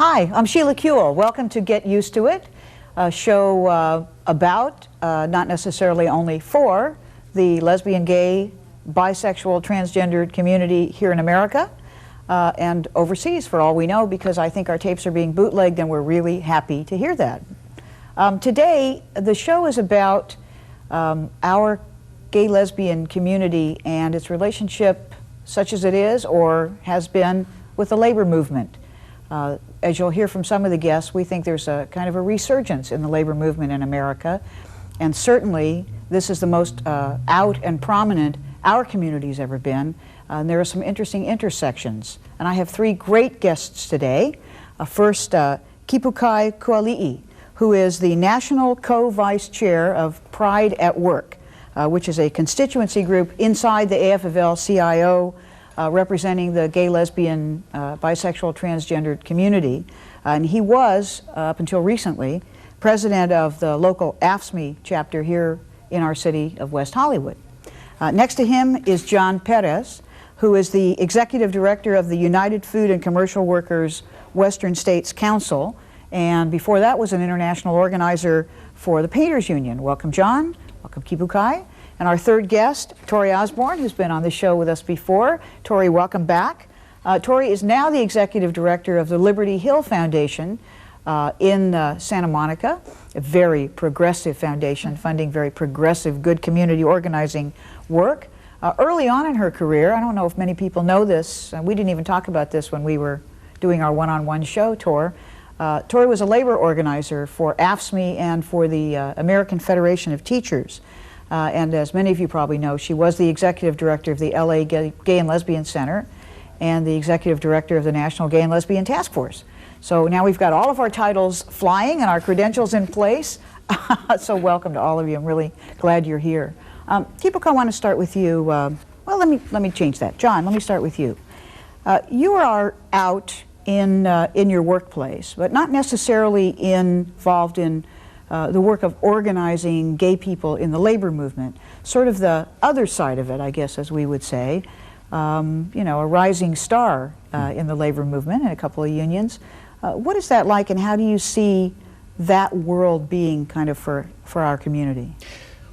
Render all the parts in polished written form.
Hi, I'm Sheila Kuehl. Welcome to Get Used to It, a show about, not necessarily only for, the lesbian, gay, bisexual, transgendered community here in America and overseas, for all we know, because I think our tapes are being bootlegged and we're really happy to hear that. Today, the show is about our gay lesbian community and its relationship, such as it is or has been, with the labor movement. As you'll hear from some of the guests, we think there's a kind of a resurgence in the labor movement in America, and certainly this is the most out and prominent our community's ever been, and there are some interesting intersections. And I have three great guests today. First, KipuKai Kauli'i, who is the National Co-Vice Chair of Pride at Work, which is a constituency group inside the AFL-CIO representing the gay, lesbian, bisexual, transgendered community. And he was, up until recently, president of the local AFSCME chapter here in our city of West Hollywood. Next to him is John Perez, who is the executive director of the United Food and Commercial Workers Western States Council, and before that was an international organizer for the Painters Union. Welcome, John. Welcome, KipuKai. And our third guest, Torie Osborn, who's been on the show with us before. Torie, welcome back. Torie is now the executive director of the Liberty Hill Foundation in Santa Monica, a very progressive foundation funding very progressive, good community organizing work. Early on in her career, I don't know if many people know this, we didn't even talk about this when we were doing our one-on-one show tour. Torie was a labor organizer for AFSCME and for the American Federation of Teachers. And as many of you probably know, she was the executive director of the LA Gay and Lesbian Center and the executive director of the National Gay and Lesbian Task Force. So now we've got all of our titles flying and our credentials in place. So welcome to all of you. I'm really glad you're here. KipuKai, I want to start with you. Well, let me change that. John, let me start with you. You are out in your workplace, but not necessarily involved in the work of organizing gay people in the labor movement, sort of the other side of it, I guess, as we would say, you know, a rising star in the labor movement and a couple of unions. What is that like, and how do you see that world being kind of for our community?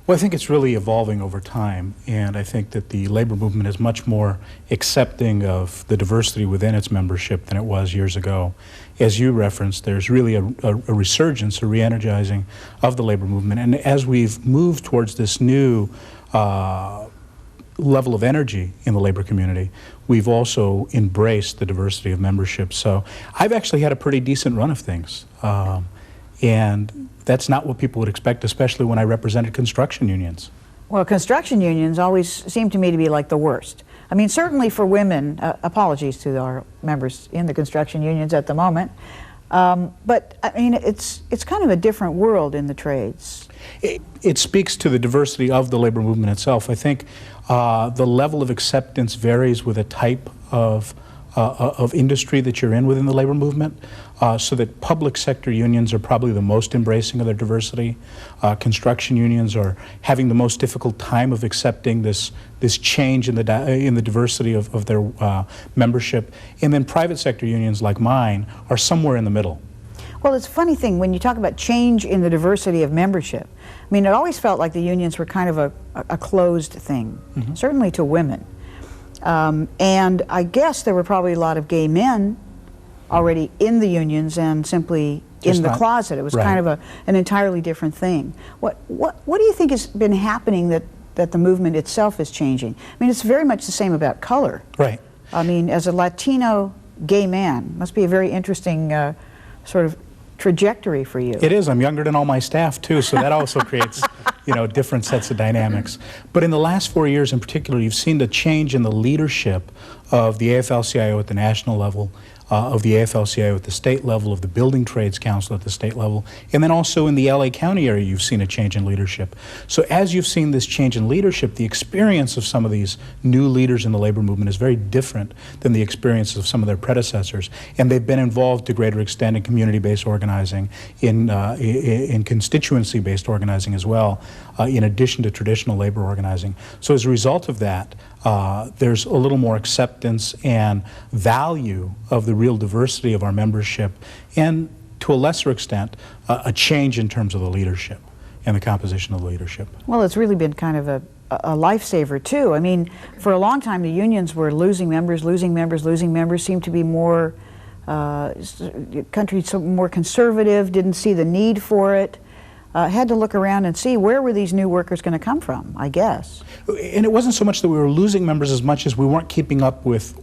Well, I think it's really evolving over time, and I think that the labor movement is much more accepting of the diversity within its membership than it was years ago. As you referenced, there's really a resurgence, a re-energizing of the labor movement, and as we've moved towards this new level of energy in the labor community, we've also embraced the diversity of membership. So I've actually had a pretty decent run of things, and that's not what people would expect, especially when I represented construction unions. Well, construction unions always seem to me to be like the worst. I mean, certainly for women, apologies to our members in the construction unions at the moment, but I mean, it's kind of a different world in the trades. It speaks to the diversity of the labor movement itself. I think the level of acceptance varies with a type of industry that you're in within the labor movement, so that public sector unions are probably the most embracing of their diversity. Construction unions are having the most difficult time of accepting this change in the diversity of their membership, and then private sector unions like mine are somewhere in the middle. Well, it's a funny thing when you talk about change in the diversity of membership. I mean, it always felt like the unions were kind of a closed thing, certainly to women. And I guess there were probably a lot of gay men already in the unions and simply in the closet. It was kind of an entirely different thing. What do you think has been happening that the movement itself is changing? I mean, it's very much the same about color. Right. I mean, as a Latino gay man, must be a very interesting sort of trajectory for you. It is. I'm younger than all my staff too, so that also creates, you know, different sets of dynamics. But in the last 4 years in particular, you've seen the change in the leadership of the AFL-CIO at the national level, of the AFL-CIO at the state level, of the Building Trades Council at the state level, and then also in the LA County area you've seen a change in leadership. So as you've seen this change in leadership, the experience of some of these new leaders in the labor movement is very different than the experience of some of their predecessors, and they've been involved to a greater extent in community-based organizing, in constituency-based organizing as well, in addition to traditional labor organizing. So as a result of that, there's a little more acceptance and value of the real diversity of our membership, and to a lesser extent, a change in terms of the leadership and the composition of the leadership. Well, it's really been kind of a lifesaver too. I mean, for a long time the unions were losing members, seemed to be more, countries more conservative, didn't see the need for it. Had to look around and see where were these new workers going to come from, I guess. And it wasn't so much that we were losing members as much as we weren't keeping up with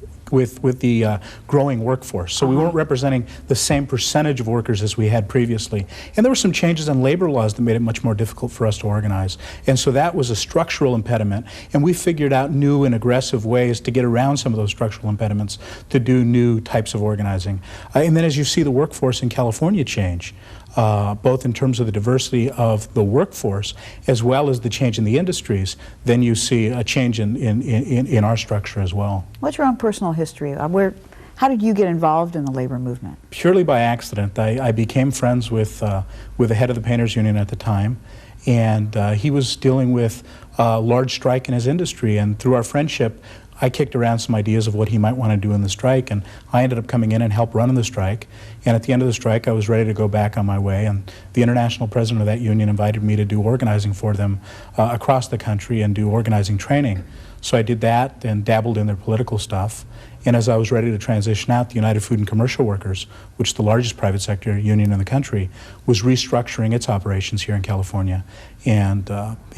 the growing workforce. So we weren't representing the same percentage of workers as we had previously. And there were some changes in labor laws that made it much more difficult for us to organize. And so that was a structural impediment. And we figured out new and aggressive ways to get around some of those structural impediments to do new types of organizing. And then as you see the workforce in California change, both in terms of the diversity of the workforce as well as the change in the industries, then you see a change in our structure as well. What's your own personal history? How did you get involved in the labor movement? Purely by accident. I became friends with the head of the painters union at the time, and he was dealing with a large strike in his industry, and through our friendship I kicked around some ideas of what he might want to do in the strike, and I ended up coming in and helped run the strike. And at the end of the strike, I was ready to go back on my way, and the international president of that union invited me to do organizing for them across the country and do organizing training. So I did that and dabbled in their political stuff. And as I was ready to transition out, the United Food and Commercial Workers, which is the largest private sector union in the country, was restructuring its operations here in California, and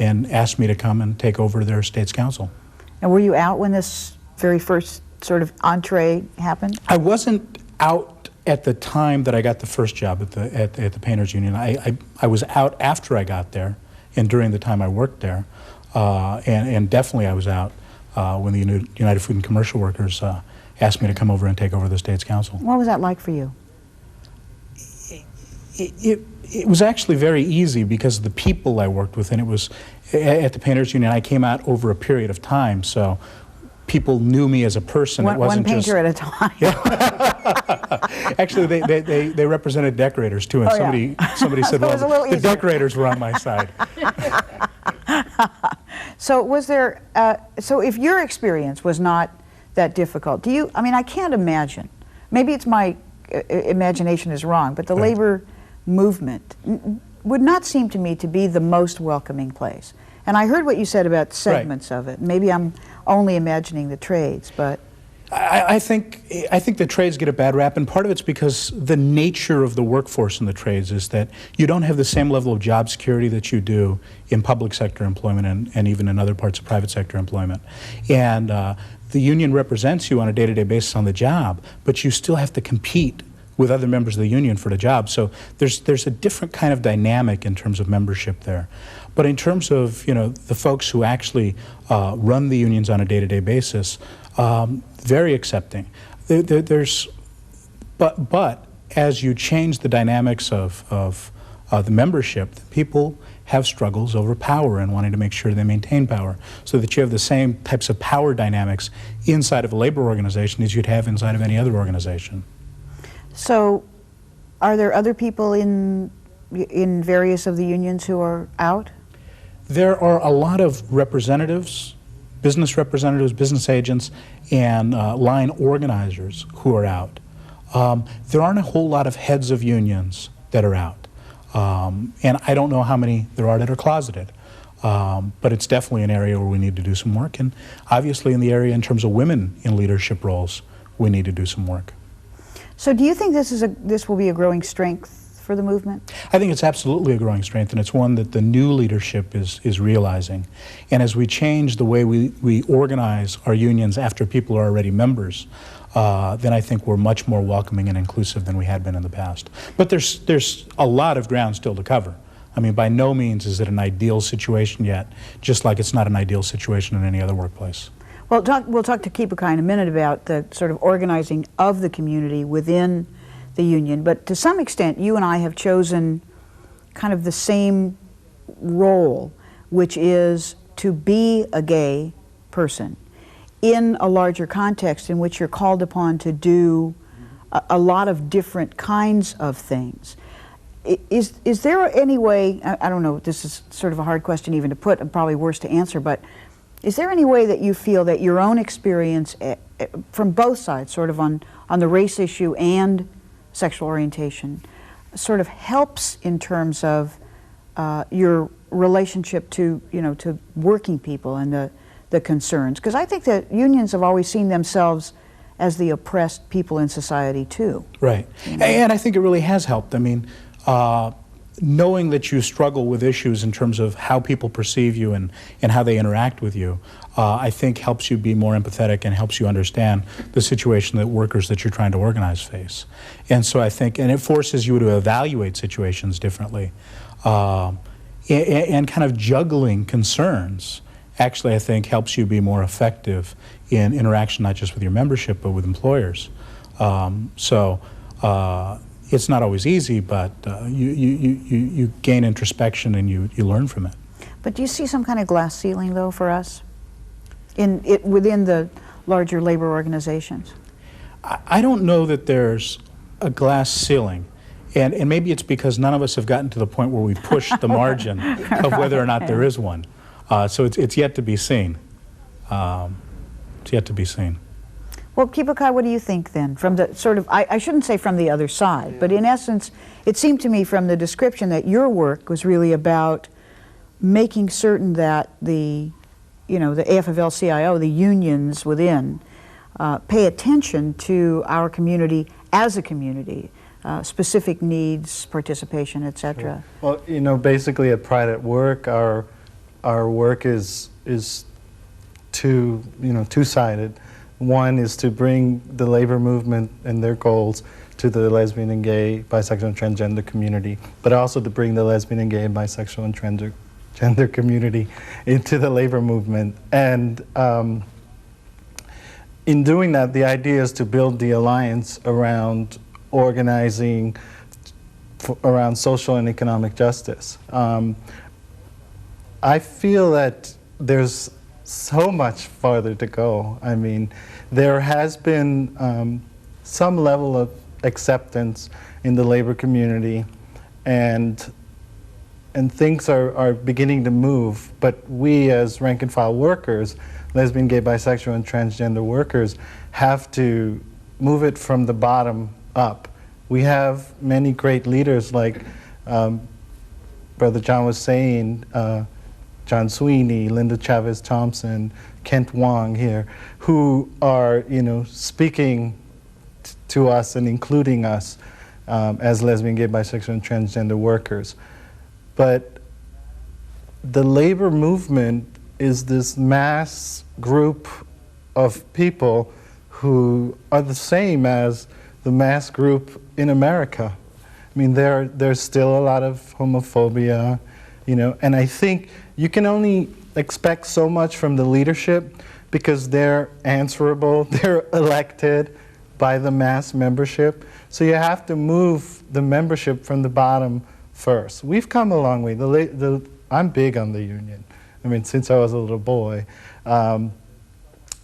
asked me to come and take over their state's council. And were you out when this very first sort of entree happened? I wasn't out at the time that I got the first job at the Painters Union. I was out after I got there and during the time I worked there. And definitely I was out when the United Food and Commercial Workers asked me to come over and take over the state's council. What was that like for you? It was actually very easy because of the people I worked with, and it was at the Painters Union. I came out over a period of time, so people knew me as a person. It wasn't one painter just, at a time. Yeah. Actually, they represented decorators too, and somebody said, well, the decorators were on my side. So was there? So if your experience was not that difficult, I mean, I can't imagine. Maybe it's my imagination is wrong, but the labor movement would not seem to me to be the most welcoming place. And I heard what you said about segments of it. Maybe I'm only imagining the trades, but I think the trades get a bad rap, and part of it's because the nature of the workforce in the trades is that you don't have the same level of job security that you do in public sector employment and even in other parts of private sector employment. And the union represents you on a day-to-day basis on the job, but you still have to compete with other members of the union for the job. So there's a different kind of dynamic in terms of membership there. But in terms of the folks who actually run the unions on a day-to-day basis, very accepting. But as you change the dynamics of the membership, people have struggles over power and wanting to make sure they maintain power, so that you have the same types of power dynamics inside of a labor organization as you'd have inside of any other organization. So, are there other people in various of the unions who are out? There are a lot of representatives, business agents, and line organizers who are out. There aren't a whole lot of heads of unions that are out. And I don't know how many there are that are closeted. But it's definitely an area where we need to do some work. And obviously in the area in terms of women in leadership roles, we need to do some work. So do you think this will be a growing strength for the movement? I think it's absolutely a growing strength, and it's one that the new leadership is realizing. And as we change the way we organize our unions after people are already members, then I think we're much more welcoming and inclusive than we had been in the past. But there's a lot of ground still to cover. I mean, by no means is it an ideal situation yet, just like it's not an ideal situation in any other workplace. Well, we'll talk to KipuKai in a minute about the sort of organizing of the community within the union, but to some extent you and I have chosen kind of the same role, which is to be a gay person in a larger context in which you're called upon to do a lot of different kinds of things. Is there any way, I don't know, this is sort of a hard question even to put and probably worse to answer, but Is there any way that you feel that your own experience from both sides, sort of on the race issue and sexual orientation, sort of helps in terms of your relationship to, to working people and the concerns? Because I think that unions have always seen themselves as the oppressed people in society too. Right. And I think it really has helped. I mean, knowing that you struggle with issues in terms of how people perceive you and how they interact with you, I think helps you be more empathetic and helps you understand the situation that workers that you're trying to organize face. And so I think, and it forces you to evaluate situations differently. And kind of juggling concerns, actually, I think, helps you be more effective in interaction, not just with your membership, but with employers. It's not always easy, but you gain introspection and you learn from it. But do you see some kind of glass ceiling, though, for us within the larger labor organizations? I don't know that there's a glass ceiling. And maybe it's because none of us have gotten to the point where we push the margin of whether or not there is one. So it's yet to be seen. It's yet to be seen. Well, KipuKai, what do you think then? From the sort of, I shouldn't say from the other side, but in essence, it seemed to me from the description that your work was really about making certain that the AFL-CIO, the unions within, pay attention to our community as a community, specific needs, participation, etc. Well, basically at Pride at Work, our work is two-sided. One is to bring the labor movement and their goals to the lesbian and gay, bisexual and transgender community, but also to bring the lesbian and gay, bisexual and transgender community into the labor movement. And in doing that, the idea is to build the alliance around organizing around social and economic justice. I feel that there's so much farther to go. I mean, there has been some level of acceptance in the labor community, and things are beginning to move, but we as rank and file workers, lesbian, gay, bisexual, and transgender workers, have to move it from the bottom up. We have many great leaders like Brother John was saying, John Sweeney, Linda Chavez Thompson, Kent Wong here, who are, speaking to us and including us as lesbian, gay, bisexual, and transgender workers. But the labor movement is this mass group of people who are the same as the mass group in America. I mean, there's still a lot of homophobia, and I think you can only expect so much from the leadership because they're answerable, they're elected by the mass membership. So you have to move the membership from the bottom first. We've come a long way. I'm big on the union. I mean, since I was a little boy. The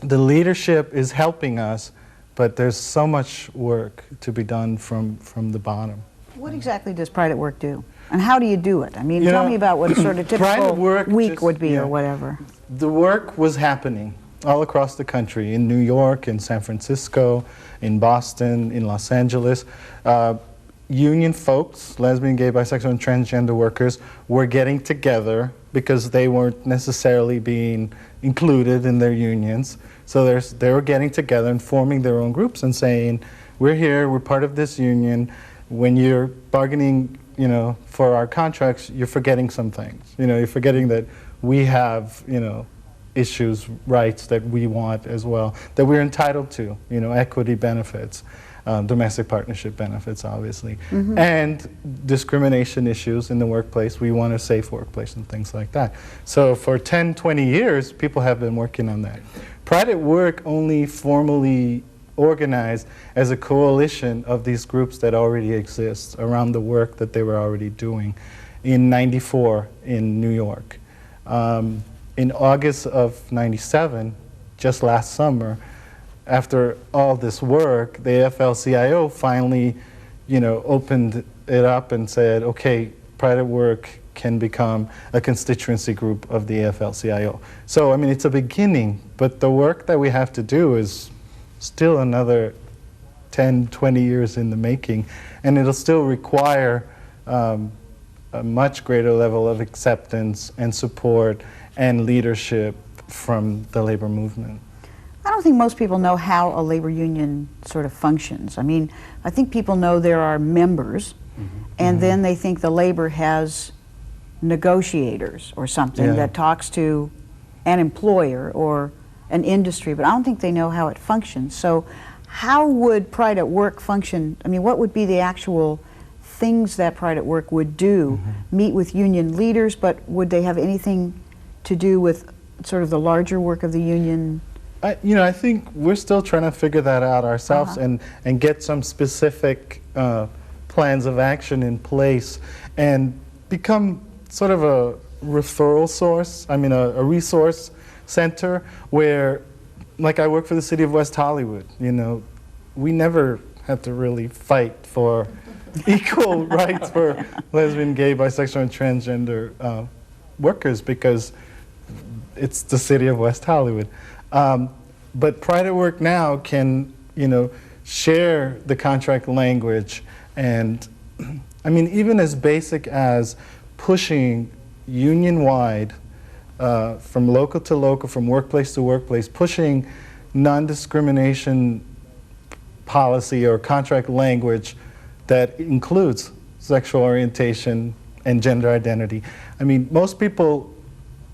leadership is helping us, but there's so much work to be done from the bottom. What exactly does Pride at Work do? And how do you do it? I mean, tell me about what sort of typical week would be or whatever. The work was happening all across the country, in New York, in San Francisco, in Boston, in Los Angeles. Union folks, lesbian, gay, bisexual, and transgender workers, were getting together because they weren't necessarily being included in their unions. So they were getting together and forming their own groups and saying, we're here, we're part of this union. When you're bargaining, for our contracts, you're forgetting some things. You're forgetting that we have, issues, rights that we want as well, that we're entitled to, equity benefits, domestic partnership benefits, obviously, and discrimination issues in the workplace. We want a safe workplace and things like that. So for 10, 20 years, people have been working on that. Pride at Work only formally organized as a coalition of these groups that already exist around the work that they were already doing in '94 in New York. In August of '97, just last summer, after all this work, the AFL-CIO finally, opened it up and said, okay, Pride at Work can become a constituency group of the AFL-CIO. So, I mean, it's a beginning, but the work that we have to do is still another 10, 20 years in the making, and it'll still require a much greater level of acceptance and support and leadership from the labor movement. I don't think most people know how a labor union sort of functions. I mean, I think people know there are members, and then they think the labor has negotiators or something that talks to an employer or an industry, but I don't think they know how it functions. So how would Pride at Work function? I mean, what would be the actual things that Pride at Work would do? Meet with union leaders, but would they have anything to do with sort of the larger work of the union? I think we're still trying to figure that out ourselves and get some specific plans of action in place and become sort of a referral source, I mean a resource center where, like I work for the city of West Hollywood, we never have to really fight for equal rights for lesbian, gay, bisexual, and transgender workers because it's the city of West Hollywood. But Pride at Work now can, share the contract language and, I mean, even as basic as pushing union-wide from local to local, from workplace to workplace, pushing non-discrimination policy or contract language that includes sexual orientation and gender identity. I mean, most people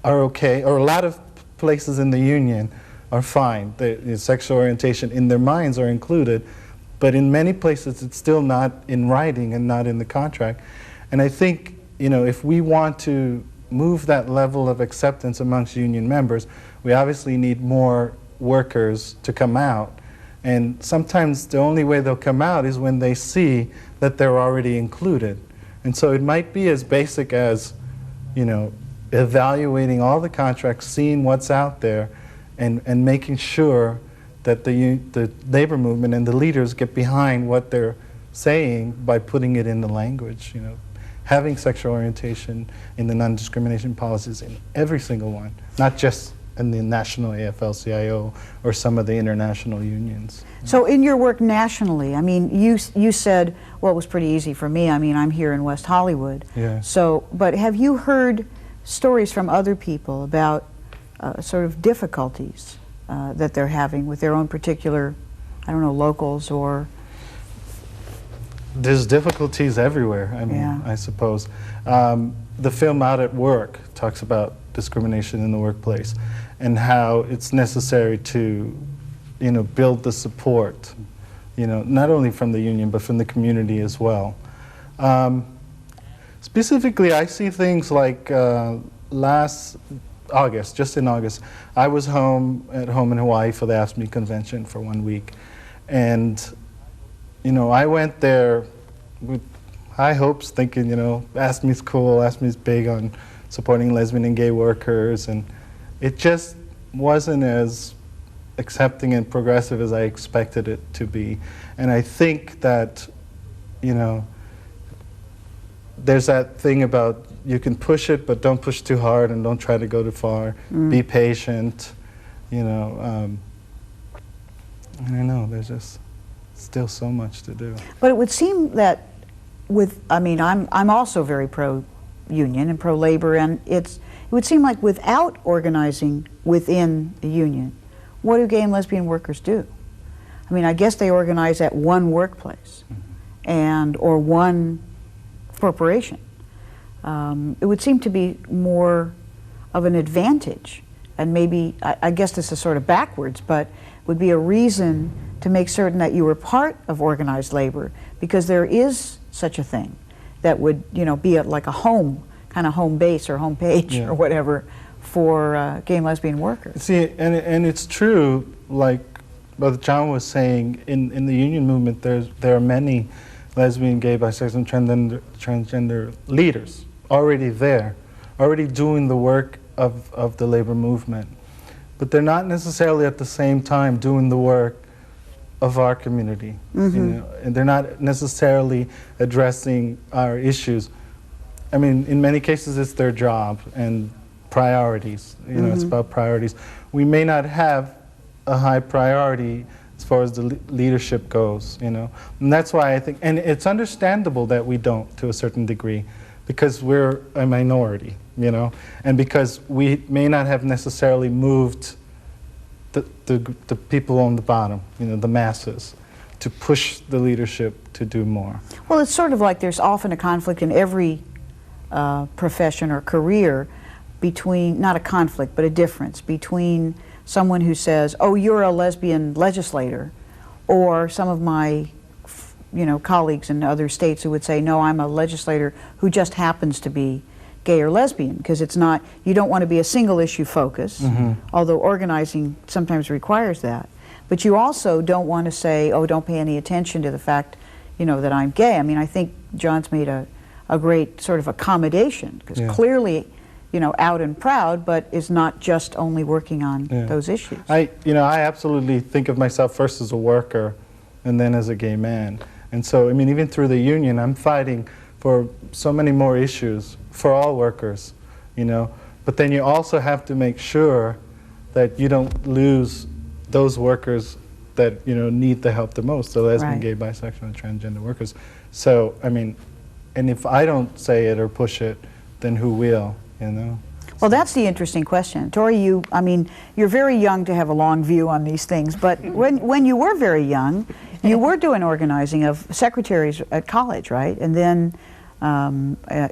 are okay, or a lot of places in the union are fine. The sexual orientation in their minds are included, but in many places it's still not in writing and not in the contract. And I think, if we want to move that level of acceptance amongst union members, we obviously need more workers to come out. And sometimes the only way they'll come out is when they see that they're already included. And so it might be as basic as, evaluating all the contracts, seeing what's out there, and making sure that the labor movement and the leaders get behind what they're saying by putting it in the language, having sexual orientation in the non-discrimination policies in every single one, not just in the national AFL-CIO or some of the international unions. So in your work nationally, I mean, you said, well, it was pretty easy for me. I mean, I'm here in West Hollywood. Yeah. So, but have you heard stories from other people about sort of difficulties that they're having with their own particular, I don't know, locals or? There's difficulties everywhere, I mean, I suppose. The film Out at Work talks about discrimination in the workplace and how it's necessary to, build the support, not only from the union but from the community as well. Specifically, I see things like last August, just in August, I was at home in Hawaii for the AFSCME convention for 1 week, and I went there with high hopes, thinking, AFSCME's cool, AFSCME's big on supporting lesbian and gay workers, and it just wasn't as accepting and progressive as I expected it to be. And I think that, there's that thing about you can push it, but don't push too hard and don't try to go too far. Be patient, I don't know, there's just still so much to do. But it would seem that I'm also very pro-union and pro-labor, and it would seem like without organizing within the union, what do gay and lesbian workers do? I mean, I guess they organize at one workplace or one corporation. It would seem to be more of an advantage, and maybe, I guess this is sort of backwards, but would be a reason to make certain that you were part of organized labor, because there is such a thing that would, be like a home base or home page or whatever for gay and lesbian workers. See, and it's true, like Brother John was saying, in the union movement, there are many lesbian, gay, bisexual, and transgender leaders already there, already doing the work of the labor movement. But they're not necessarily at the same time doing the work of our community, and they're not necessarily addressing our issues. I mean, in many cases it's their job and priorities. You know, it's about priorities. We may not have a high priority as far as the leadership goes, you know. And that's why I think, and it's understandable that we don't to a certain degree, because we're a minority, you know, and because we may not have necessarily moved the people on the bottom, you know, the masses, to push the leadership to do more. Well, it's sort of like there's often a conflict in every profession or career between, not a conflict, but a difference between someone who says, oh, you're a lesbian legislator, or some of my colleagues in other states who would say, no, I'm a legislator who just happens to be gay or lesbian, because it's not, you don't want to be a single issue focus, although organizing sometimes requires that. But you also don't want to say, oh, don't pay any attention to the fact, that I'm gay. I mean, I think John's made a great sort of accommodation, because clearly, out and proud, but is not just only working on those issues. I absolutely think of myself first as a worker and then as a gay man. And so, I mean, even through the union, I'm fighting for so many more issues for all workers, But then you also have to make sure that you don't lose those workers that, need the help the most, the lesbian, gay, bisexual, and transgender workers. So, I mean, and if I don't say it or push it, then who will, Well, that's the interesting question. Torie, you're very young to have a long view on these things, but when you were very young, you were doing organizing of secretaries at college, right? And then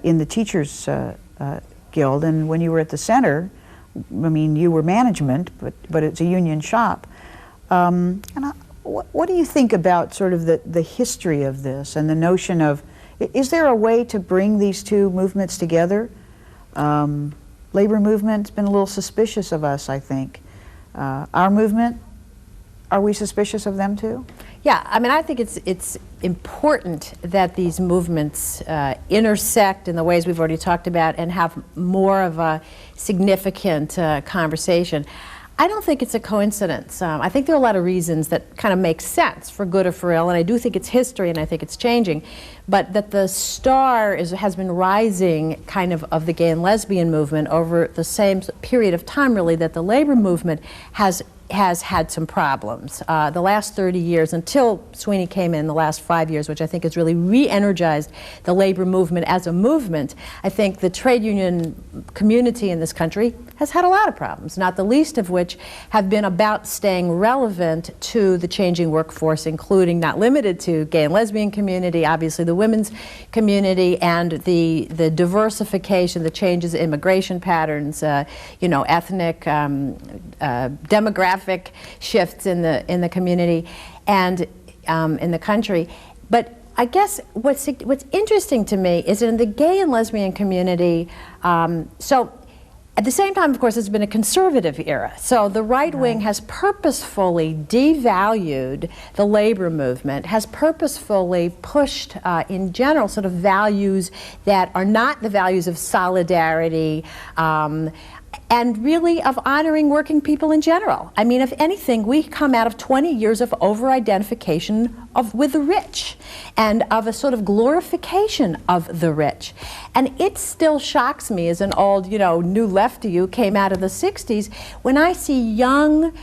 in the Teachers Guild, and when you were at the center, you were management, but it's a union shop. What do you think about sort of the history of this and the notion of, is there a way to bring these two movements together? Labor movement's been a little suspicious of us, I think. Our movement, are we suspicious of them too? Yeah, I think it's important that these movements intersect in the ways we've already talked about and have more of a significant conversation. I don't think it's a coincidence. I think there are a lot of reasons that kind of make sense, for good or for ill, and I do think it's history and I think it's changing, but that the star has been rising kind of the gay and lesbian movement over the same period of time, really, that the labor movement has had some problems. The last 30 years, until Sweeney came in the last 5 years, which I think has really re-energized the labor movement as a movement, I think the trade union community in this country has had a lot of problems, not the least of which have been about staying relevant to the changing workforce, including, not limited to, gay and lesbian community, obviously the women's community, and the diversification, the changes in immigration patterns, ethnic, demographic shifts in the community and in the country. But I guess what's interesting to me is that in the gay and lesbian community, so at the same time, of course, it's been a conservative era. So the right wing has purposefully devalued the labor movement, has purposefully pushed, in general, sort of values that are not the values of solidarity, and really of honoring working people in general. If anything, we come out of 20 years of over-identification with the rich and of a sort of glorification of the rich. And it still shocks me as an old, new lefty who came out of the 60s, when I see young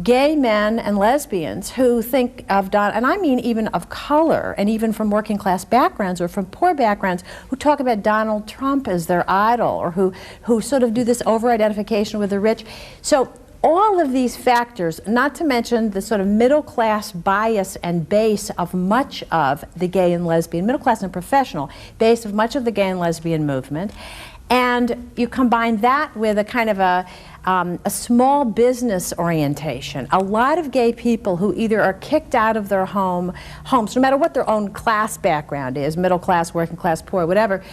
gay men and lesbians who think of and I mean even of color, and even from working class backgrounds or from poor backgrounds, who talk about Donald Trump as their idol, or who sort of do this over-identification with the rich. So all of these factors, not to mention the sort of middle-class bias and base of much of the gay and lesbian, middle-class and professional base of much of the gay and lesbian movement, and you combine that with a kind of a small business orientation. A lot of gay people who either are kicked out of their homes, no matter what their own class background is, middle class, working class, poor, whatever,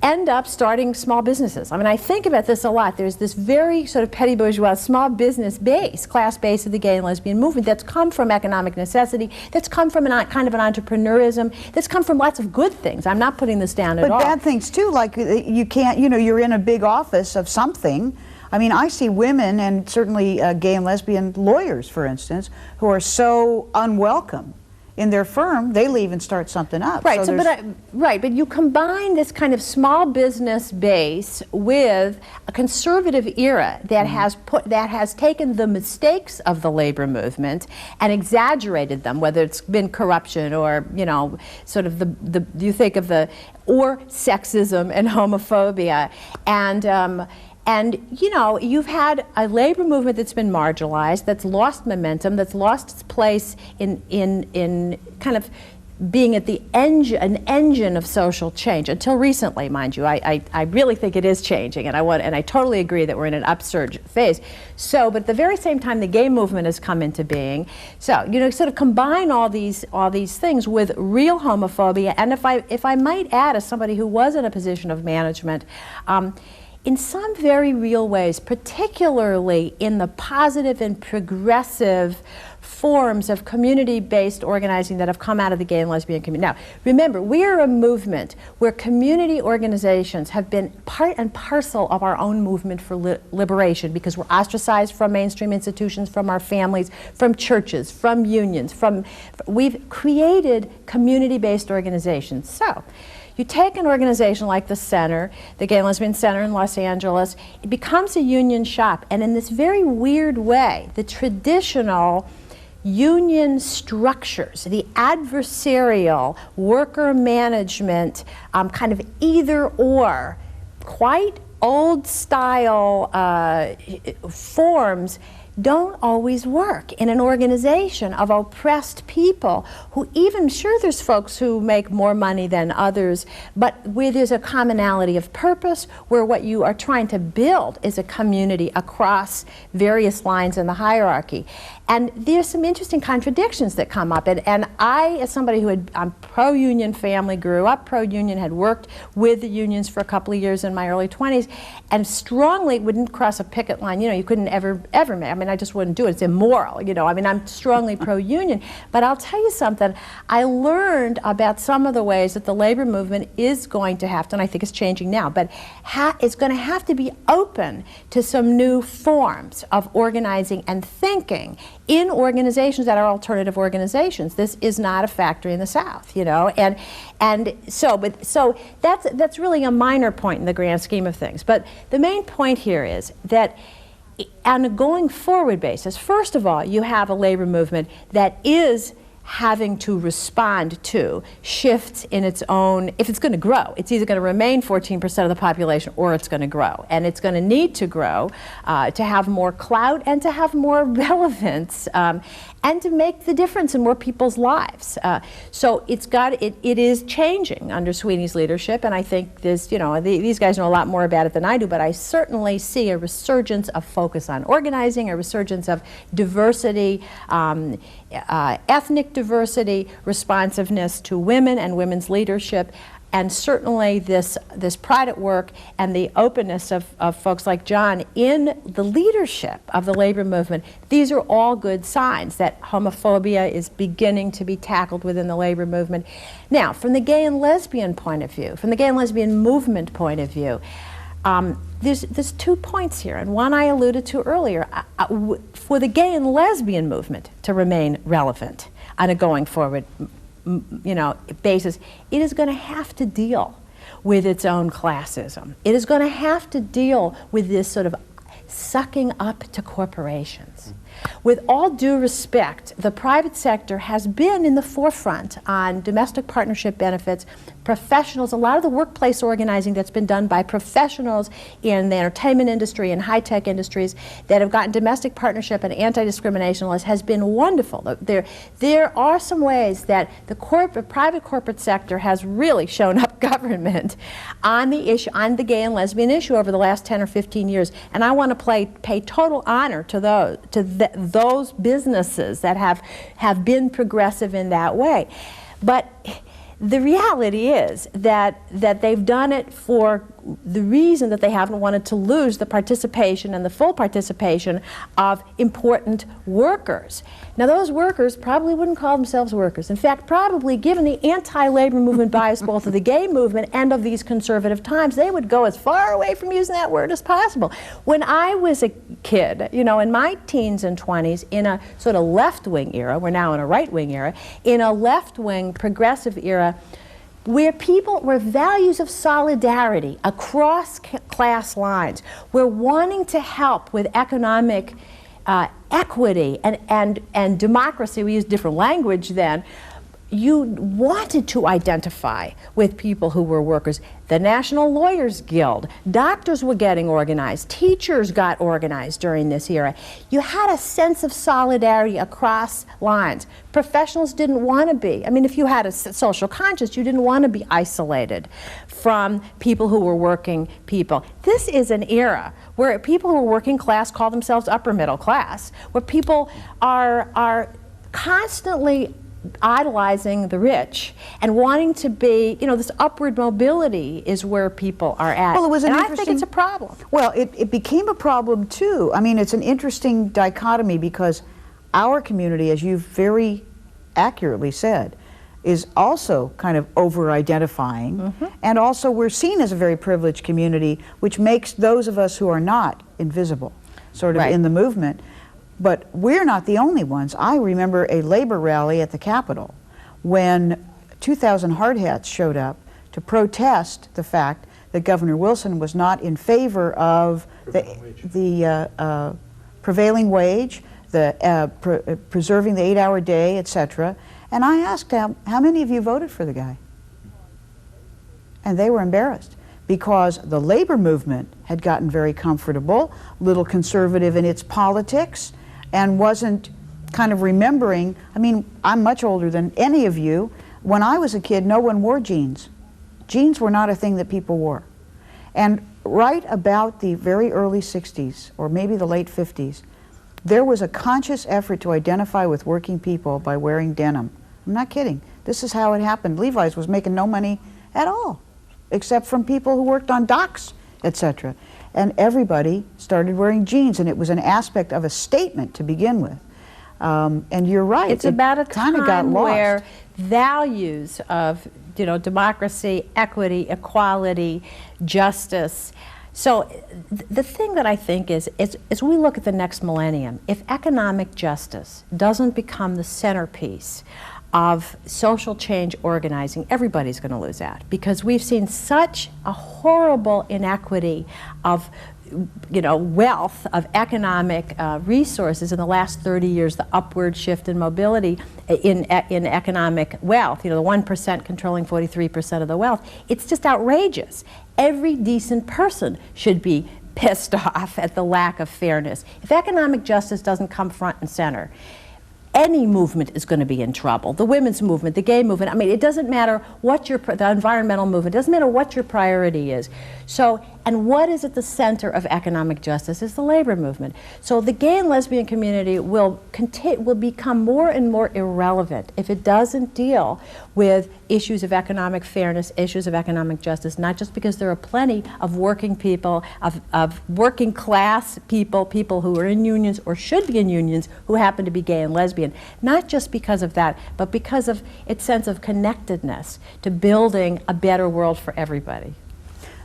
end up starting small businesses. I think about this a lot. There's this very sort of petty bourgeois small business base, class base of the gay and lesbian movement that's come from economic necessity, that's come from kind of an entrepreneurism, that's come from lots of good things. I'm not putting this down at all. But bad things too, like you can't, you're in a big office of something. I see women, and certainly gay and lesbian lawyers, for instance, who are so unwelcome in their firm, they leave and start something up. Right, So but you combine this kind of small business base with a conservative era that has taken the mistakes of the labor movement and exaggerated them, whether it's been corruption or, you know, sort of or sexism and homophobia, and you know, you've had a labor movement that's been marginalized, that's lost momentum, that's lost its place in kind of being at an engine of social change until recently, mind you. I really think it is changing, and I totally agree that we're in an upsurge phase. So, but at the very same time, the gay movement has come into being. So, you know, sort of combine all these things with real homophobia, and if I might add, as somebody who was in a position of management, in some very real ways, particularly in the positive and progressive forms of community-based organizing that have come out of the gay and lesbian community. Now, remember, we are a movement where community organizations have been part and parcel of our own movement for liberation, because we're ostracized from mainstream institutions, from our families, from churches, from unions, we've created community-based organizations. So, you take an organization like the Center, the Gay and Lesbian Center in Los Angeles, it becomes a union shop, and in this very weird way, the traditional union structures, the adversarial worker management kind of either or, quite old style forms don't always work in an organization of oppressed people who, even sure there's folks who make more money than others, but where there's a commonality of purpose, where what you are trying to build is a community across various lines in the hierarchy. And there's some interesting contradictions that come up. And I, as somebody who I'm pro-union family, grew up pro-union, had worked with the unions for a couple of years in my early 20s, and strongly wouldn't cross a picket line. You know, you couldn't ever make. I mean, I just wouldn't do it. It's immoral, you know. I mean, I'm strongly pro-union. But I'll tell you something. I learned about some of the ways that the labor movement is going to have to, and I think it's changing now, but it's going to have to be open to some new forms of organizing and thinking in organizations that are alternative organizations. This is not a factory in the South, you know, and so that's really a minor point in the grand scheme of things. But the main point here is that on a going forward basis, first of all, you have a labor movement that is having to respond to shifts in its own, if it's going to grow, it's either going to remain 14% of the population or it's going to grow. And it's going to need to grow to have more clout and to have more relevance and to make the difference in more people's lives. So it is changing under Sweeney's leadership, and I think this, you know, these guys know a lot more about it than I do, but I certainly see a resurgence of focus on organizing, a resurgence of diversity, ethnic diversity, responsiveness to women and women's leadership, and certainly this pride at work and the openness of folks like John in the leadership of the labor movement. These are all good signs that homophobia is beginning to be tackled within the labor movement. Now, from the gay and lesbian point of view, from the gay and lesbian movement point of view, there's 2 points here, and one I alluded to earlier. For the gay and lesbian movement to remain relevant on a going forward, you know, basis, it is going to have to deal with its own classism. It is going to have to deal with this sort of sucking up to corporations. With all due respect, the private sector has been in the forefront on domestic partnership benefits. Professionals, a lot of the workplace organizing that's been done by professionals in the entertainment industry and high-tech industries that have gotten domestic partnership and anti-discrimination laws has been wonderful. There are some ways that the private corporate sector has really shown up government on the issue, on the gay and lesbian issue over the last 10 or 15 years. And I want to pay total honor to those businesses that have been progressive in that way. But the reality is that they've done it for the reason that they haven't wanted to lose the participation and the full participation of important workers. Now, those workers probably wouldn't call themselves workers. In fact, probably, given the anti-labor movement bias both of the gay movement and of these conservative times, they would go as far away from using that word as possible. When I was a kid, you know, in my teens and 20s, in a sort of left-wing era, we're now in a right-wing era, in a left-wing progressive era, where values of solidarity across class lines, where wanting to help with economic equity and democracy, we use different language then, you wanted to identify with people who were workers. The National Lawyers Guild, doctors were getting organized, teachers got organized during this era. You had a sense of solidarity across lines. Professionals didn't want to be. I mean, if you had a social conscience, you didn't want to be isolated from people who were working people. This is an era where people who are working class call themselves upper middle class, where people are constantly idolizing the rich and wanting to be, you know, this upward mobility is where people are at. Well, it was an and interesting, I think it's a problem. Well, it became a problem too. I mean, it's an interesting dichotomy because our community, as you very accurately said, is also kind of over-identifying, and also we're seen as a very privileged community, which makes those of us who are not invisible, sort of in the movement. But we're not the only ones. I remember a labor rally at the Capitol when 2,000 hard hats showed up to protest the fact that Governor Wilson was not in favor of the prevailing wage, preserving the 8-hour day, etc. And I asked them, how many of you voted for the guy? And they were embarrassed, because the labor movement had gotten very comfortable, little conservative in its politics, and wasn't kind of remembering. I mean, I'm much older than any of you. When I was a kid, no one wore jeans. Jeans were not a thing that people wore. And right about the very early 60s, or maybe the late 50s, there was a conscious effort to identify with working people by wearing denim. I'm not kidding. This is how it happened. Levi's was making no money at all, except from people who worked on docks, etc. And everybody started wearing jeans, and it was an aspect of a statement to begin with. And you're right. It's about a kind of got time lost. where values of, you know, democracy, equity, equality, justice. So the thing that I think is as we look at the next millennium, if economic justice doesn't become the centerpiece of social change organizing, everybody's going to lose out, because we've seen such a horrible inequity of, you know, wealth, of economic resources in the last 30 years, the upward shift in mobility in economic wealth, you know, the 1% controlling 43% of the wealth. It's just outrageous. Every decent person should be pissed off at the lack of fairness. If economic justice doesn't come front and center, any movement is going to be in trouble. The women's movement, the gay movement, I mean, it doesn't matter what the environmental movement, it doesn't matter what your priority is. So, and what is at the center of economic justice is the labor movement. So the gay and lesbian community will become more and more irrelevant if it doesn't deal with issues of economic fairness, issues of economic justice, not just because there are plenty of working people, of working class people, people who are in unions or should be in unions who happen to be gay and lesbian. Not just because of that, but because of its sense of connectedness to building a better world for everybody.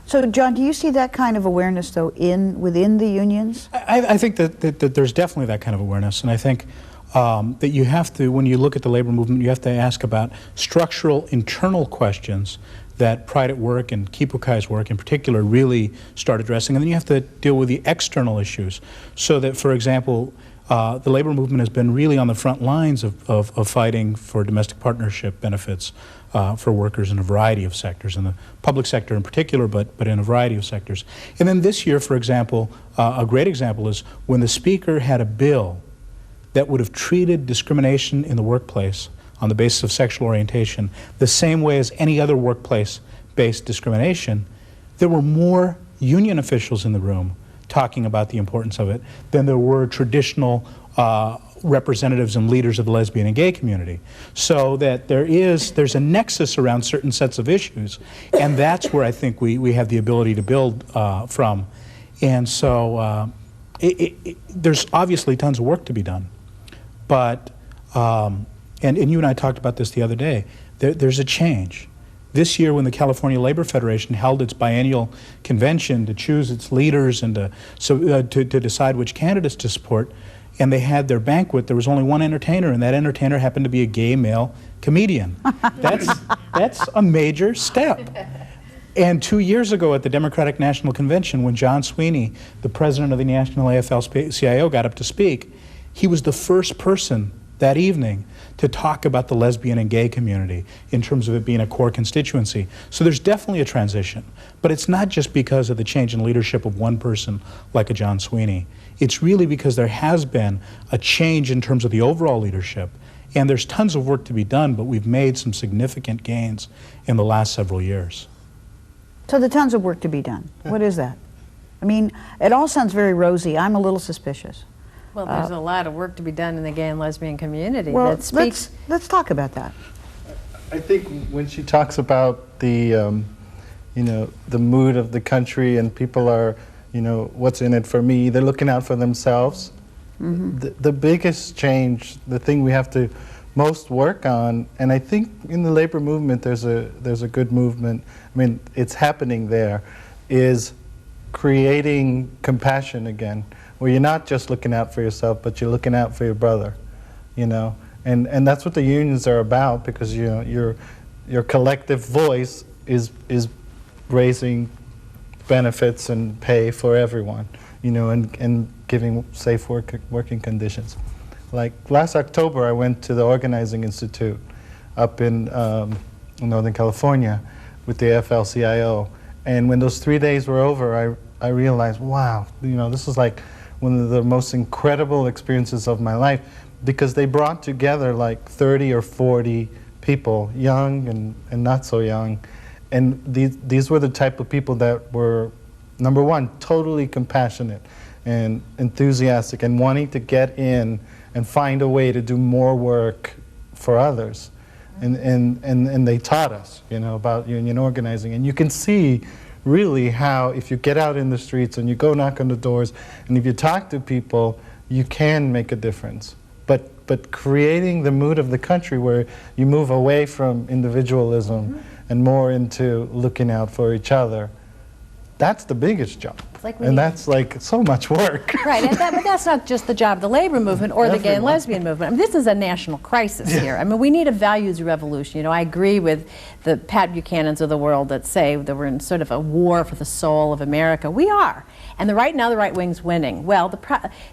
So, John, do you see that kind of awareness, though, within the unions? I think that there's definitely that kind of awareness, and I think that you have to, when you look at the labor movement, you have to ask about structural internal questions that Pride at Work and KipuKai's work in particular really start addressing, and then you have to deal with the external issues. So that, for example, the labor movement has been really on the front lines of fighting for domestic partnership benefits for workers in a variety of sectors, in the public sector in particular, but in a variety of sectors. And then this year, for example, a great example is when the Speaker had a bill that would have treated discrimination in the workplace on the basis of sexual orientation the same way as any other workplace-based discrimination, there were more union officials in the room talking about the importance of it than there were traditional representatives and leaders of the lesbian and gay community, so that there's a nexus around certain sets of issues, and that's where I think we have the ability to build from. And so there's obviously tons of work to be done, but and you and I talked about this the other day. There's a change. This year, when the California Labor Federation held its biennial convention to choose its leaders and to decide which candidates to support, and they had their banquet, there was only one entertainer, and that entertainer happened to be a gay male comedian. That's a major step. And 2 years ago at the Democratic National Convention, when John Sweeney, the president of the National AFL-CIO, got up to speak, he was the first person that evening to talk about the lesbian and gay community in terms of it being a core constituency. So there's definitely a transition, but it's not just because of the change in leadership of one person like a John Sweeney. It's really because there has been a change in terms of the overall leadership, and there's tons of work to be done, but we've made some significant gains in the last several years. So the tons of work to be done, what is that? I mean, it all sounds very rosy. I'm a little suspicious. Well, there's a lot of work to be done in the gay and lesbian community. Well, that speaks. let's talk about that. I think when she talks about the, you know, the mood of the country and people are, you know, what's in it for me, they're looking out for themselves. The biggest change, the thing we have to most work on, and I think in the labor movement there's a good movement, I mean, it's happening there, is creating compassion again, where you're not just looking out for yourself, but you're looking out for your brother, you know, and that's what the unions are about, because you know your collective voice is raising benefits and pay for everyone, you know, and giving safe working conditions. Like last October, I went to the Organizing Institute up in Northern California with the AFL-CIO, and when those 3 days were over, I realized, wow, you know, this is like one of the most incredible experiences of my life, because they brought together like 30 or 40 people, young and not so young, and these were the type of people that were, number one, totally compassionate and enthusiastic and wanting to get in and find a way to do more work for others. And they taught us, you know, about union organizing. And you can see really how if you get out in the streets and you go knock on the doors and if you talk to people, you can make a difference. But creating the mood of the country where you move away from individualism and more into looking out for each other, that's the biggest job. Like and that's like so much work. Right, but that's not just the job of the labor movement or the gay and lesbian movement. I mean, this is a national crisis here. I mean, we need a values revolution. You know, I agree with the Pat Buchanans of the world that say that we're in sort of a war for the soul of America. We are. And right now the right wing's winning. Well,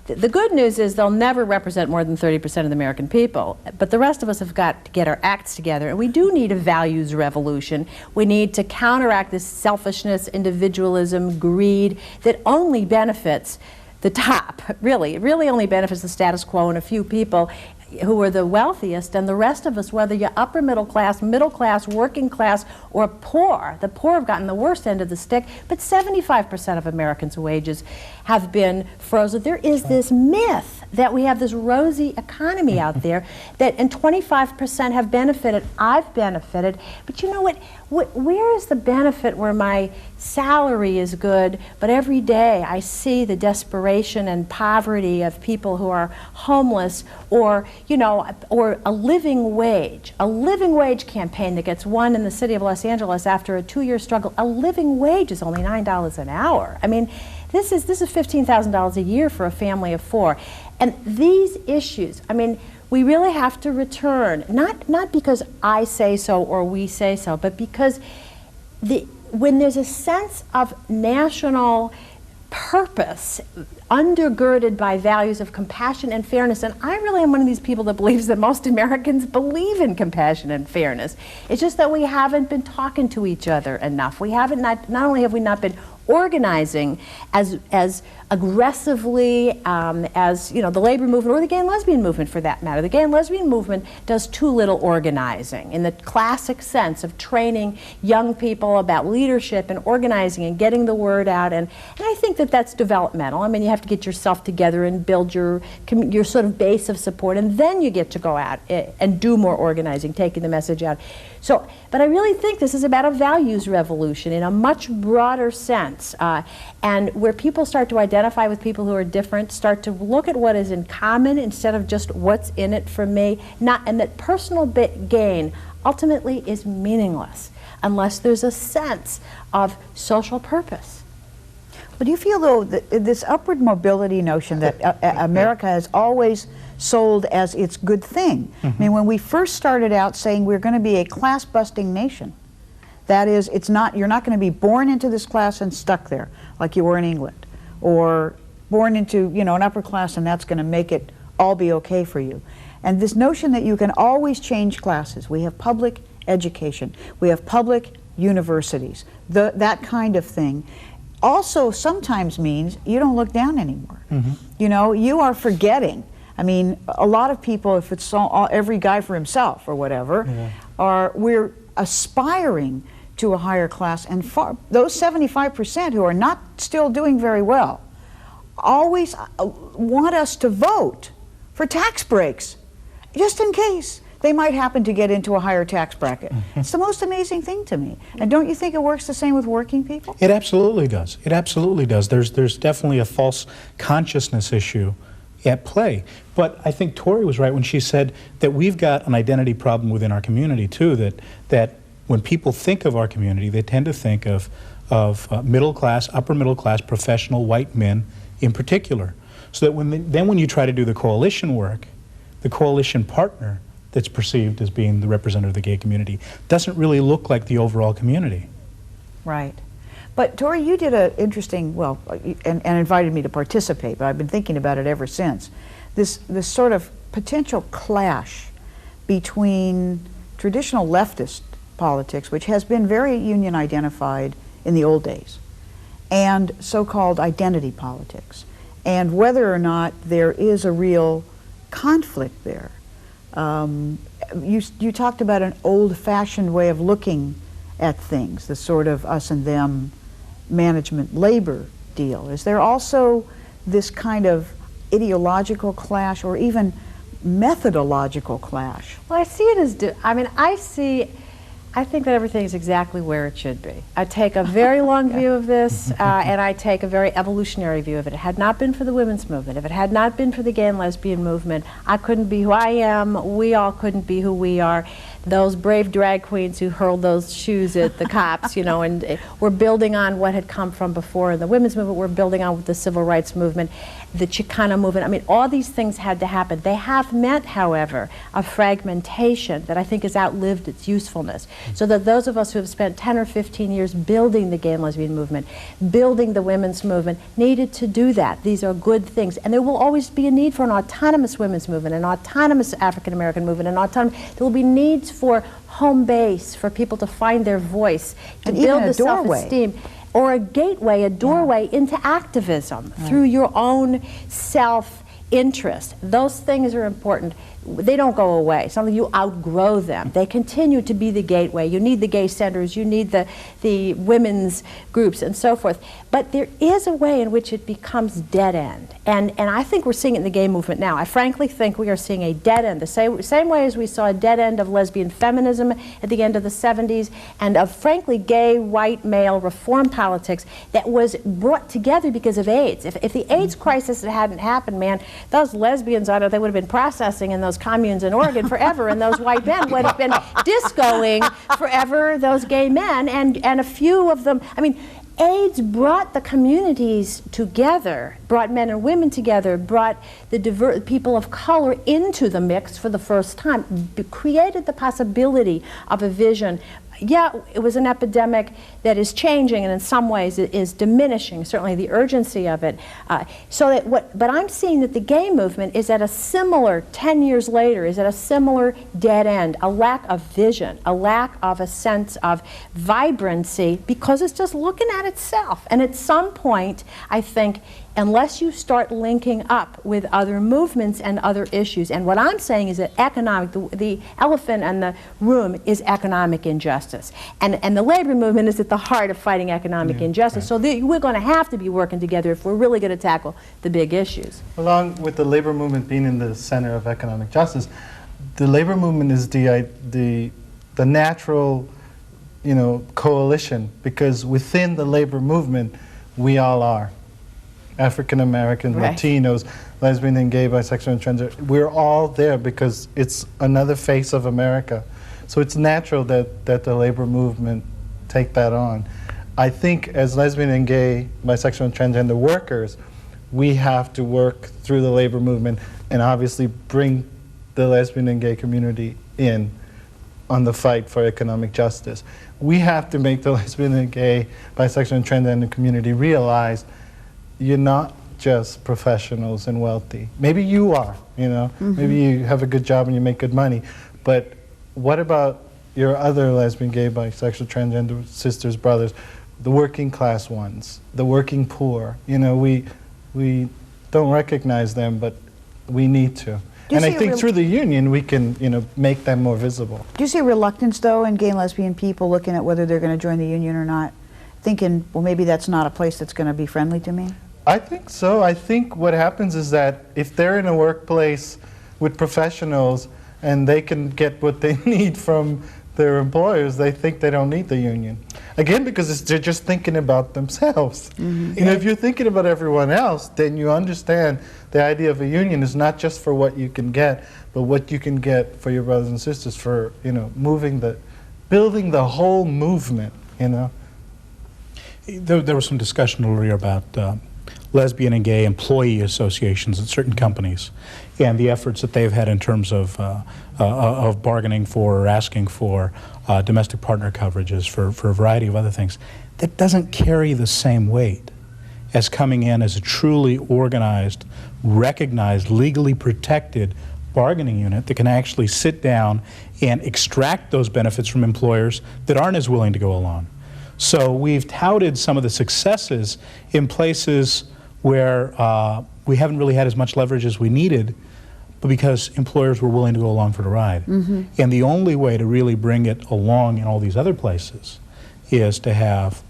the good news is they'll never represent more than 30% of the American people. But the rest of us have got to get our acts together. And we do need a values revolution. We need to counteract this selfishness, individualism, greed that only benefits the top, really. It really only benefits the status quo and a few people who are the wealthiest, and the rest of us, whether you're upper middle class, working class, or poor. The poor have gotten the worst end of the stick, but 75% of Americans' wages have been frozen. There is this myth that we have this rosy economy out there, and 25% have benefited. I've benefited, but you know what? Where is the benefit where my salary is good, but every day I see the desperation and poverty of people who are homeless, or, you know, or a living wage campaign that gets won in the city of Los Angeles after a 2-year struggle. A living wage is only $9 an hour. I mean, this is $15,000 a year for a family of 4. And these issues, I mean, we really have to return, not because I say so or we say so, but because when there's a sense of national purpose undergirded by values of compassion and fairness, and I really am one of these people that believes that most Americans believe in compassion and fairness. It's just that we haven't been talking to each other enough. We haven't, not only have we not been organizing as aggressively as, you know, the labor movement or the gay and lesbian movement for that matter. The gay and lesbian movement does too little organizing in the classic sense of training young people about leadership and organizing and getting the word out, and I think that that's developmental. I mean, you have to get yourself together and build your sort of base of support, and then you get to go out and do more organizing, taking the message out. So, but I really think this is about a values revolution in a much broader sense, and where people start to identify with people who are different, start to look at what is in common instead of just what's in it for me, and that personal gain ultimately is meaningless unless there's a sense of social purpose. But do you feel, though, that this upward mobility notion that America has always sold as its good thing? I mean, when we first started out saying we're going to be a class-busting nation, that is, you're not going to be born into this class and stuck there like you were in England, or born into, you know, an upper class and that's going to make it all be okay for you. And this notion that you can always change classes. We have public education. We have public universities. That kind of thing also sometimes means you don't look down anymore. You know, you are forgetting. I mean, a lot of people, if it's every guy for himself or whatever, we're aspiring to a higher class, and those 75% who are not still doing very well always want us to vote for tax breaks, just in case they might happen to get into a higher tax bracket. It's the most amazing thing to me. And don't you think it works the same with working people? It absolutely does. It absolutely does. There's definitely a false consciousness issue at play. But I think Torie was right when she said that we've got an identity problem within our community too, that when people think of our community, they tend to think of middle class, upper middle class, professional white men in particular. So that when you try to do the coalition work, the coalition partner that's perceived as being the representative of the gay community doesn't really look like the overall community. Right. But Torie, you did an interesting, well, and invited me to participate, but I've been thinking about it ever since. This sort of potential clash between traditional leftist politics, which has been very union identified in the old days, and so-called identity politics, and whether or not there is a real conflict there. You talked about an old-fashioned way of looking at things, the sort of us and them management labor deal. Is there also this kind of ideological clash or even methodological clash? Well, I see it as, I think that everything is exactly where it should be. I take a very long view of this, and I take a very evolutionary view of it. It had not been for the women's movement, if it had not been for the gay and lesbian movement, I couldn't be who I am, we all couldn't be who we are. Those brave drag queens who hurled those shoes at the cops, you know, and we're building on what had come from before in the women's movement, we're building on the civil rights movement, the Chicana movement. I mean, all these things had to happen. They have meant, however, a fragmentation that I think has outlived its usefulness. So that those of us who have spent 10 or 15 years building the gay and lesbian movement, building the women's movement, needed to do that. These are good things. And there will always be a need for an autonomous women's movement, an autonomous African American movement, there will be needs for home base, for people to find their voice, to build the self-esteem. Or a gateway, a doorway into activism through your own self-interest. Those things are important. They don't go away. Some of you outgrow them. They continue to be the gateway. You need the gay centers, you need the women's groups and so forth. But there is a way in which it becomes dead end. And I think we're seeing it in the gay movement now. I frankly think we are seeing a dead end, the same way as we saw a dead end of lesbian feminism at the end of the 70s and of, frankly, gay, white, male reform politics that was brought together because of AIDS. If the AIDS crisis hadn't happened, man, those lesbians, they would have been processing in those communes in Oregon forever, and those white men would have been discoing forever, those gay men, and a few of them, I mean, AIDS brought the communities together, brought men and women together, brought the people of color into the mix for the first time, created the possibility of a vision. Yeah, it was an epidemic that is changing and in some ways it is diminishing, certainly the urgency of it. But I'm seeing that the gay movement is at a similar, 10 years later, is at a similar dead end, a lack of vision, a lack of a sense of vibrancy because it's just looking at itself. And at some point, I think, unless you start linking up with other movements and other issues. And what I'm saying is that the elephant in the room is economic injustice. And the labor movement is at the heart of fighting economic injustice. So we're going to have to be working together if we're really going to tackle the big issues. Along with the labor movement being in the center of economic justice, the labor movement is the natural, coalition, because within the labor movement, we all are. African American, Latinos, lesbian and gay, bisexual and transgender, we're all there because it's another face of America. So it's natural that the labor movement take that on. I think as lesbian and gay, bisexual and transgender workers, we have to work through the labor movement and obviously bring the lesbian and gay community in on the fight for economic justice. We have to make the lesbian and gay, bisexual and transgender community realize you're not just professionals and wealthy. Maybe you are, maybe you have a good job and you make good money, but what about your other lesbian, gay, bisexual, transgender sisters, brothers, the working class ones, the working poor? We don't recognize them, but we need to. And I think through the union we can, make them more visible. Do you see a reluctance, though, in gay and lesbian people looking at whether they're going to join the union or not, thinking, well, maybe that's not a place that's going to be friendly to me? I think so. I think what happens is that if they're in a workplace with professionals and they can get what they need from their employers, they think they don't need the union. Again, because they're just thinking about themselves. If you're thinking about everyone else, then you understand the idea of a union is not just for what you can get, but what you can get for your brothers and sisters, for building the whole movement. There was some discussion earlier about lesbian and gay employee associations at certain companies and the efforts that they've had in terms of bargaining for or asking for domestic partner coverages for a variety of other things. That doesn't carry the same weight as coming in as a truly organized, recognized, legally protected bargaining unit that can actually sit down and extract those benefits from employers that aren't as willing to go along. So we've touted some of the successes in places where we haven't really had as much leverage as we needed, but because employers were willing to go along for the ride. And the only way to really bring it along in all these other places is to have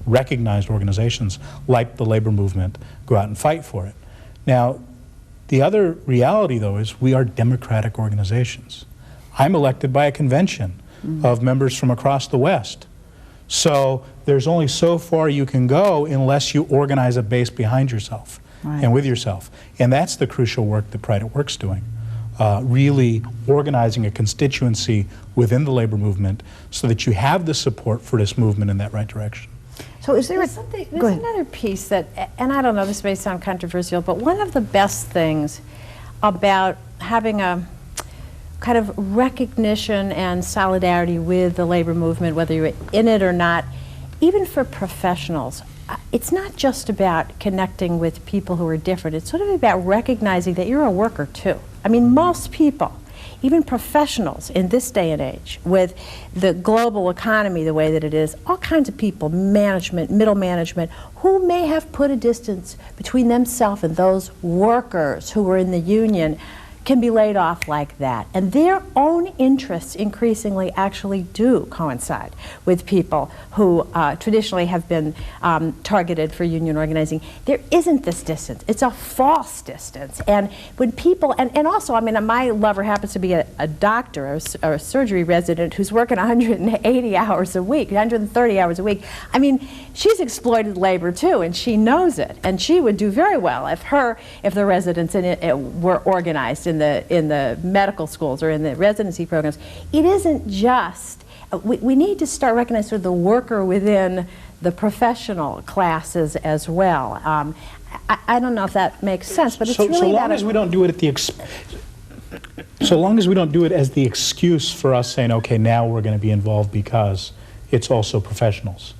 recognized organizations like the labor movement go out and fight for it. Now, the other reality, though, is we are democratic organizations. I'm elected by a convention of members from across the West. So there's only so far you can go unless you organize a base behind yourself and with yourself. And that's the crucial work that Pride at Work's doing, really organizing a constituency within the labor movement so that you have the support for this movement in that right direction. So is there there's another piece that, and I don't know, this may sound controversial, but one of the best things about having a kind of recognition and solidarity with the labor movement, whether you're in it or not, even for professionals, it's not just about connecting with people who are different. It's sort of about recognizing that you're a worker too. I mean, most people, even professionals in this day and age, with the global economy the way that it is, all kinds of people, management, middle management, who may have put a distance between themselves and those workers who were in the union, can be laid off like that. And their own interests increasingly actually do coincide with people who traditionally have been targeted for union organizing. There isn't this distance. It's a false distance. And when people, and also, I mean, my lover happens to be a doctor or a surgery resident who's working 180 hours a week, 130 hours a week. I mean, she's exploited labor too, and she knows it. And she would do very well if the residents in it were organized in the medical schools or in the residency programs. It isn't just, we need to start recognizing sort of the worker within the professional classes as well. I don't know if that makes sense, but it's really so long as we don't do it at the so long as we don't do it as the excuse for us saying, okay, now we're going to be involved because it's also professionals.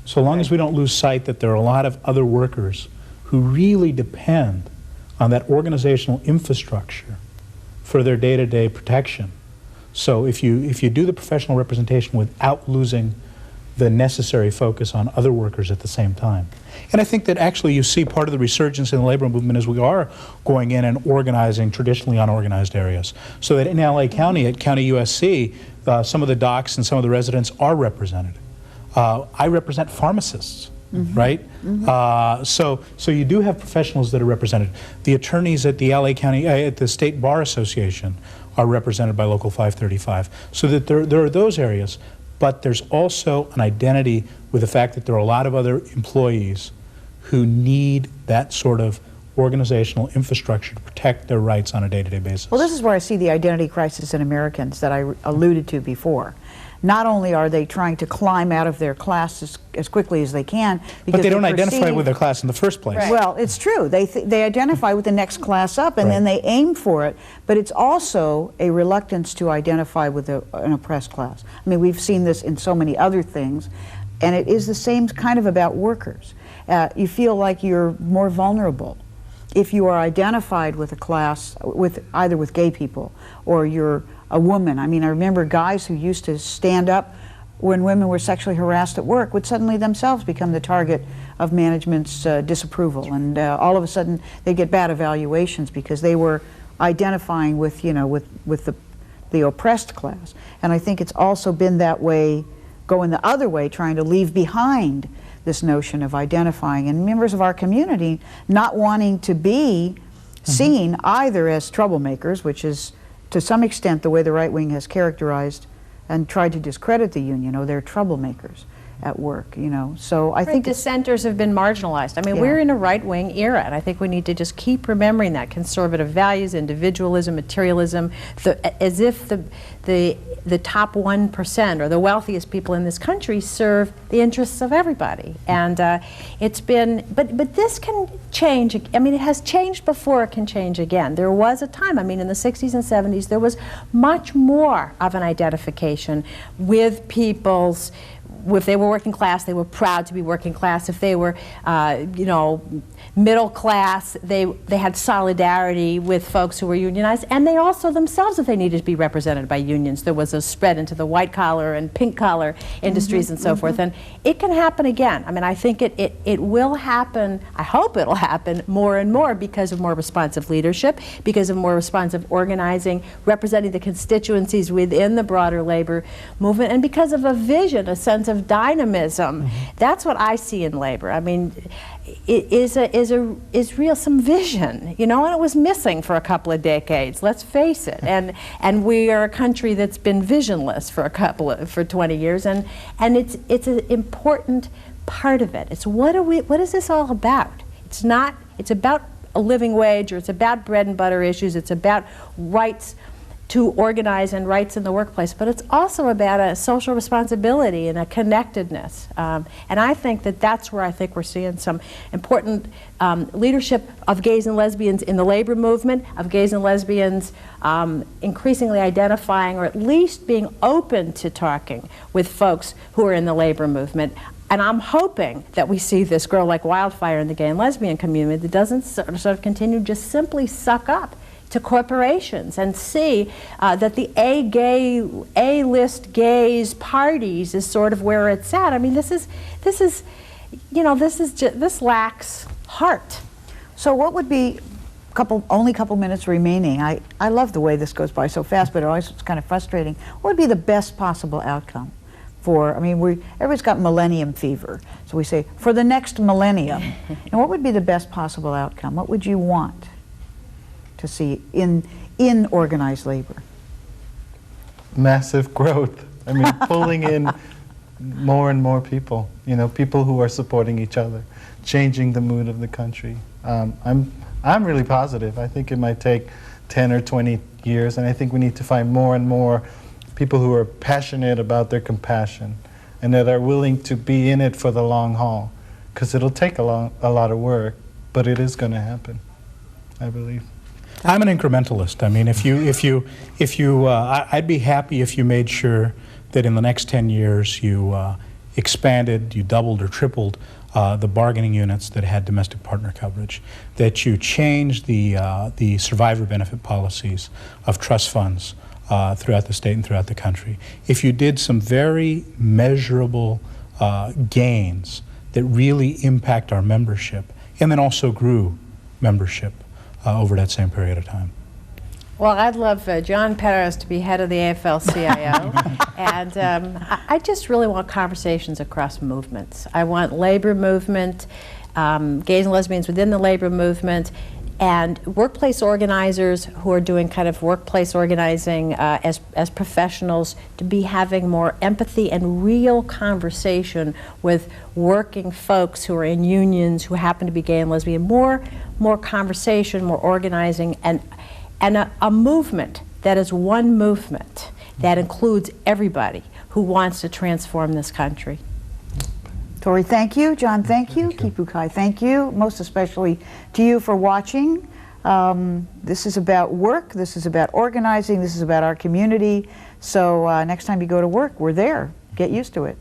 So long as we don't lose sight that there are a lot of other workers who really depend on that organizational infrastructure for their day-to-day protection. So if you do the professional representation without losing the necessary focus on other workers at the same time. And I think that actually you see part of the resurgence in the labor movement is we are going in and organizing traditionally unorganized areas. So that in LA County, at County USC, some of the docs and some of the residents are represented. I represent pharmacists, right? So you do have professionals that are represented. The attorneys at the LA County, at the State Bar Association are represented by Local 535. So that there are those areas, but there's also an identity with the fact that there are a lot of other employees who need that sort of organizational infrastructure to protect their rights on a day-to-day basis. Well, this is where I see the identity crisis in Americans that I alluded to before. Not only are they trying to climb out of their class as quickly as they can, because but they don't identify with their class in the first place. Right. Well, it's true. They identify with the next class up, and then they aim for it. But it's also a reluctance to identify with an oppressed class. I mean, we've seen this in so many other things, and it is the same kind of about workers. You feel like you're more vulnerable if you are identified with a class, either with gay people or you're a woman. I mean, I remember guys who used to stand up when women were sexually harassed at work would suddenly themselves become the target of management's disapproval, and all of a sudden they get bad evaluations because they were identifying with, you know, with the oppressed class. And I think it's also been that way, going the other way, trying to leave behind this notion of identifying, and members of our community not wanting to be seen either as troublemakers, which is to some extent the way the right wing has characterized and tried to discredit the union. Oh, they're troublemakers at work, you know. So I think dissenters have been marginalized. I mean, we're in a right-wing era, and I think we need to just keep remembering that. Conservative values, individualism, materialism, as if the top 1% or the wealthiest people in this country serve the interests of everybody. And it's been, but this can change. I mean, it has changed before, it can change again. There was a time, I mean, in the 60s and 70s, there was much more of an identification with people's, if they were working class, they were proud to be working class. If they were, you know, middle class, they had solidarity with folks who were unionized, and they also themselves, if they needed to be represented by unions, there was a spread into the white collar and pink collar industries and so forth. And it can happen again. I mean, I think it will happen. I hope it'll happen more and more because of more responsive leadership, because of more responsive organizing, representing the constituencies within the broader labor movement, and because of a vision, a sense of dynamism. That's what I see in labor. I mean, it is real, some vision, you know, and it was missing for a couple of decades, let's face it. And we are a country that's been visionless for for 20 years, and it's an important part of it. It's what is this all about? It's about a living wage, or it's about bread and butter issues, it's about rights to organize and rights in the workplace, but it's also about a social responsibility and a connectedness. And I think that's where I think we're seeing some important leadership of gays and lesbians in the labor movement, of gays and lesbians increasingly identifying, or at least being open to talking with folks who are in the labor movement. And I'm hoping that we see this grow like wildfire in the gay and lesbian community, that doesn't sort of continue to just simply suck up to corporations and see that the A-list gays parties is sort of where it's at. I mean, this lacks heart. So what would be, only couple minutes remaining, I love the way this goes by so fast, but it always it's kind of frustrating. What would be the best possible outcome for, I mean, everybody's got millennium fever, so we say, for the next millennium. And what would be the best possible outcome? What would you want to see in organized labor? Massive growth. I mean, pulling in more and more people, you know, people who are supporting each other, changing the mood of the country. I'm really positive. I think it might take 10 or 20 years, and I think we need to find more and more people who are passionate about their compassion and that are willing to be in it for the long haul, because it'll take a lot of work, but it is going to happen, I believe. I'm an incrementalist. I mean, I'd be happy if you made sure that in the next 10 years you expanded, you doubled or tripled the bargaining units that had domestic partner coverage, that you changed the survivor benefit policies of trust funds throughout the state and throughout the country. If you did some very measurable gains that really impact our membership, and then also grew membership over that same period of time. Well, I'd love John Perez to be head of the AFL-CIO, and I just really want conversations across movements. I want labor movement, gays and lesbians within the labor movement, and workplace organizers who are doing kind of workplace organizing as professionals to be having more empathy and real conversation with working folks who are in unions who happen to be gay and lesbian. More conversation, more organizing, and a movement that is one movement that includes everybody who wants to transform this country. Torie, thank you. John, thank you. KipuKai, thank you. Most especially to you for watching. This is about work. This is about organizing. This is about our community. So next time you go to work, we're there. Get used to it.